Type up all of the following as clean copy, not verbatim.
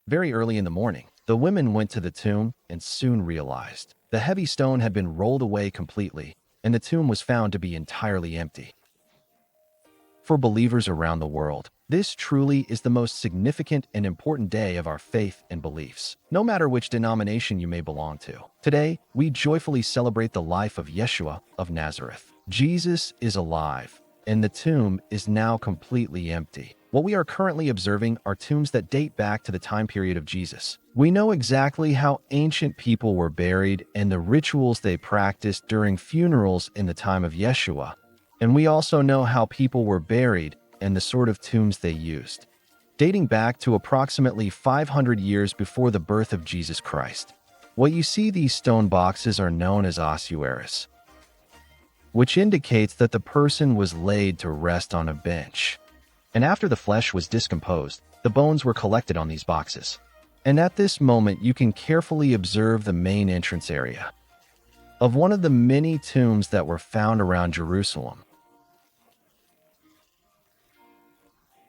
Very early in the morning, the women went to the tomb and soon realized the heavy stone had been rolled away completely, and the tomb was found to be entirely empty. For believers around the world, this truly is the most significant and important day of our faith and beliefs, no matter which denomination you may belong to. Today, we joyfully celebrate the life of Yeshua of Nazareth. Jesus is alive, and the tomb is now completely empty. What we are currently observing are tombs that date back to the time period of Jesus. We know exactly how ancient people were buried and the rituals they practiced during funerals in the time of Yeshua. And we also know how people were buried and the sort of tombs they used, dating back to approximately 500 years before the birth of Jesus Christ. What you see, these stone boxes are known as ossuaries, which indicates that the person was laid to rest on a bench. And after the flesh was discomposed, the bones were collected on these boxes. And at this moment, you can carefully observe the main entrance area of one of the many tombs that were found around Jerusalem.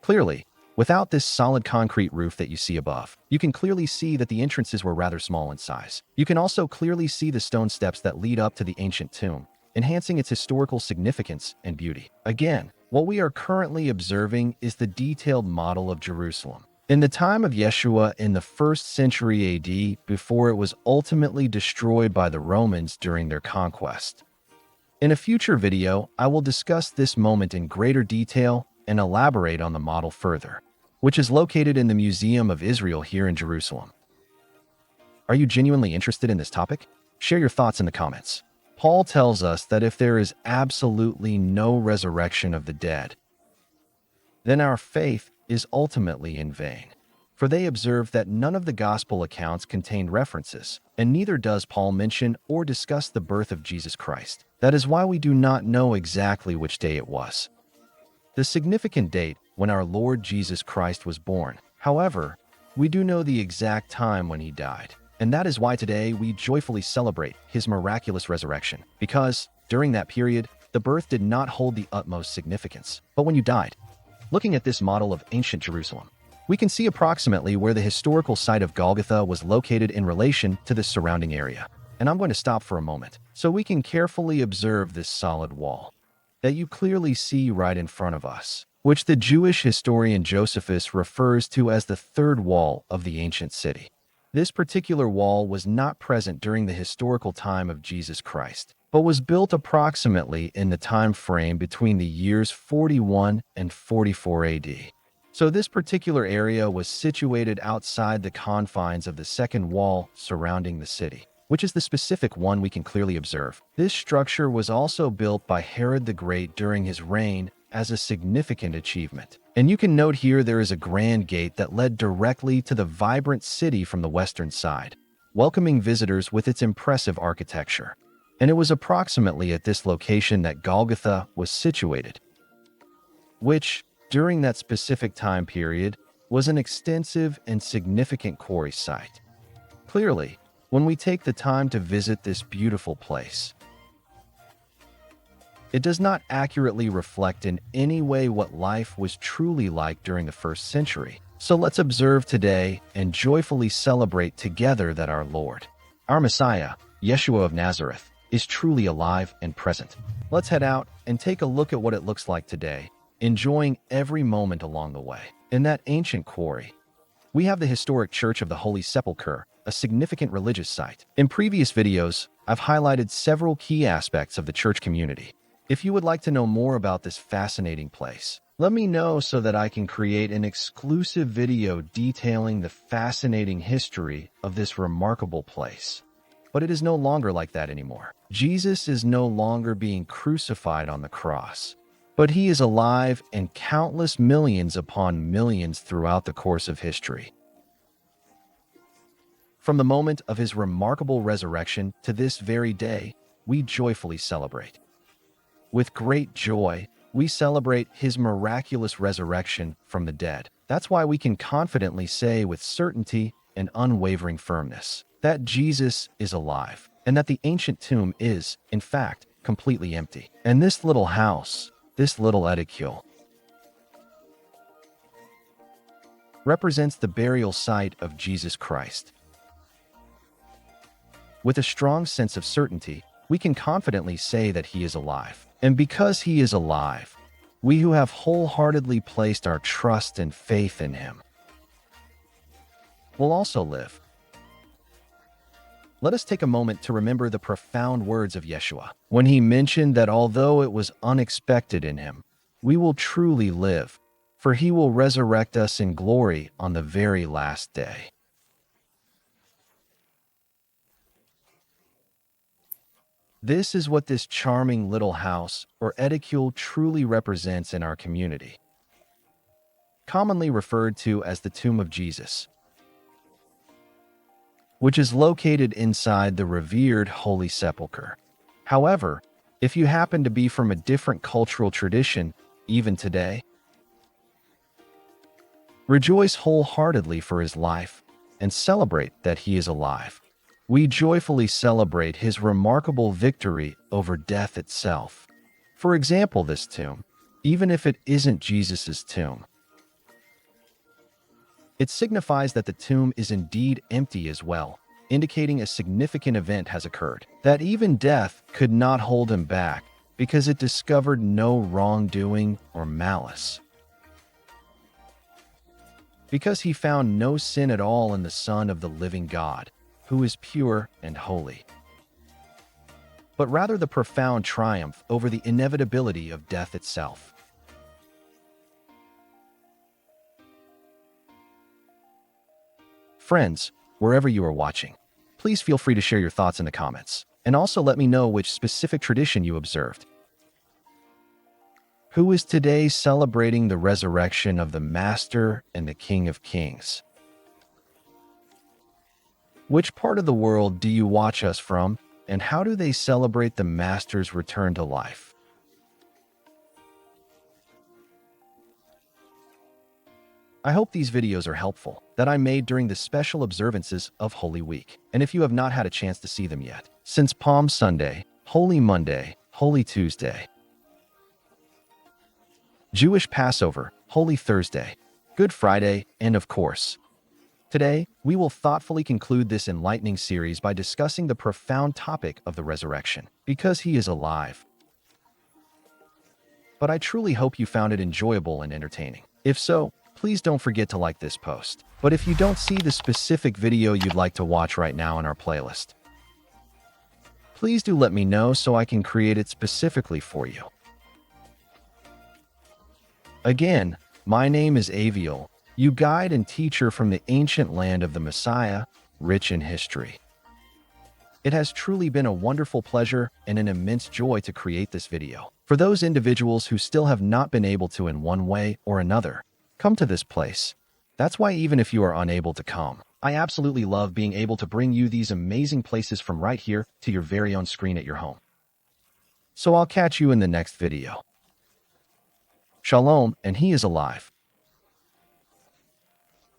Clearly, without this solid concrete roof that you see above, you can clearly see that the entrances were rather small in size. You can also clearly see the stone steps that lead up to the ancient tomb, enhancing its historical significance and beauty. Again, what we are currently observing is the detailed model of Jerusalem. In the time of Yeshua in the 1st century AD, before it was ultimately destroyed by the Romans during their conquest. In a future video, I will discuss this moment in greater detail and elaborate on the model further, which is located in the Museum of Israel here in Jerusalem. Are you genuinely interested in this topic? Share your thoughts in the comments. Paul tells us that if there is absolutely no resurrection of the dead, then our faith is ultimately in vain. For they observe that none of the gospel accounts contain references, and neither does Paul mention or discuss the birth of Jesus Christ. That is why we do not know exactly which day it was, the significant date when our Lord Jesus Christ was born. However, we do know the exact time when he died. And that is why today we joyfully celebrate his miraculous resurrection, because during that period, the birth did not hold the utmost significance. But when you died, looking at this model of ancient Jerusalem, we can see approximately where the historical site of Golgotha was located in relation to the surrounding area. And I'm going to stop for a moment so we can carefully observe this solid wall that you clearly see right in front of us, which the Jewish historian Josephus refers to as the third wall of the ancient city. This particular wall was not present during the historical time of Jesus Christ, but was built approximately in the time frame between the years 41 and 44 AD. So this particular area was situated outside the confines of the second wall surrounding the city, which is the specific one we can clearly observe. This structure was also built by Herod the Great during his reign as a significant achievement. And you can note here there is a grand gate that led directly to the vibrant city from the western side, welcoming visitors with its impressive architecture. And it was approximately at this location that Golgotha was situated, which, during that specific time period, was an extensive and significant quarry site. Clearly, when we take the time to visit this beautiful place, it does not accurately reflect in any way what life was truly like during the 1st century. So let's observe today and joyfully celebrate together that our Lord, our Messiah, Yeshua of Nazareth, is truly alive and present. Let's head out and take a look at what it looks like today, enjoying every moment along the way. In that ancient quarry, we have the historic Church of the Holy Sepulchre, a significant religious site. In previous videos, I've highlighted several key aspects of the church community. If you would like to know more about this fascinating place, let me know so that I can create an exclusive video detailing the fascinating history of this remarkable place. But it is no longer like that anymore. Jesus is no longer being crucified on the cross, but he is alive and countless millions upon millions throughout the course of history. From the moment of his remarkable resurrection to this very day, we joyfully celebrate. With great joy, we celebrate his miraculous resurrection from the dead. That's why we can confidently say with certainty and unwavering firmness that Jesus is alive and that the ancient tomb is, in fact, completely empty. And this little house, this little edicule, represents the burial site of Jesus Christ. With a strong sense of certainty, we can confidently say that he is alive. And because he is alive, we who have wholeheartedly placed our trust and faith in him will also live. Let us take a moment to remember the profound words of Yeshua when he mentioned that although it was unexpected in him, we will truly live, for he will resurrect us in glory on the very last day. This is what this charming little house or edicule truly represents in our community, commonly referred to as the Tomb of Jesus, which is located inside the revered Holy Sepulchre. However, if you happen to be from a different cultural tradition, even today, rejoice wholeheartedly for his life and celebrate that he is alive. We joyfully celebrate his remarkable victory over death itself. For example, this tomb, even if it isn't Jesus' tomb, it signifies that the tomb is indeed empty as well, indicating a significant event has occurred, that even death could not hold him back because it discovered no wrongdoing or malice. Because he found no sin at all in the Son of the living God, who is pure and holy, but rather the profound triumph over the inevitability of death itself. Friends, wherever you are watching, please feel free to share your thoughts in the comments, and also let me know which specific tradition you observed. Who is today celebrating the resurrection of the Master and the King of Kings? Which part of the world do you watch us from, and how do they celebrate the Master's return to life? I hope these videos are helpful, that I made during the special observances of Holy Week. And if you have not had a chance to see them yet, since Palm Sunday, Holy Monday, Holy Tuesday, Jewish Passover, Holy Thursday, Good Friday, and of course, today, we will thoughtfully conclude this enlightening series by discussing the profound topic of the resurrection, because he is alive. But I truly hope you found it enjoyable and entertaining. If so, please don't forget to like this post. But if you don't see the specific video you'd like to watch right now in our playlist, please do let me know so I can create it specifically for you. Again, my name is Aviel, you guide and teacher from the ancient land of the Messiah, rich in history. It has truly been a wonderful pleasure and an immense joy to create this video. For those individuals who still have not been able to in one way or another, come to this place. That's why even if you are unable to come, I absolutely love being able to bring you these amazing places from right here to your very own screen at your home. So I'll catch you in the next video. Shalom, and he is alive.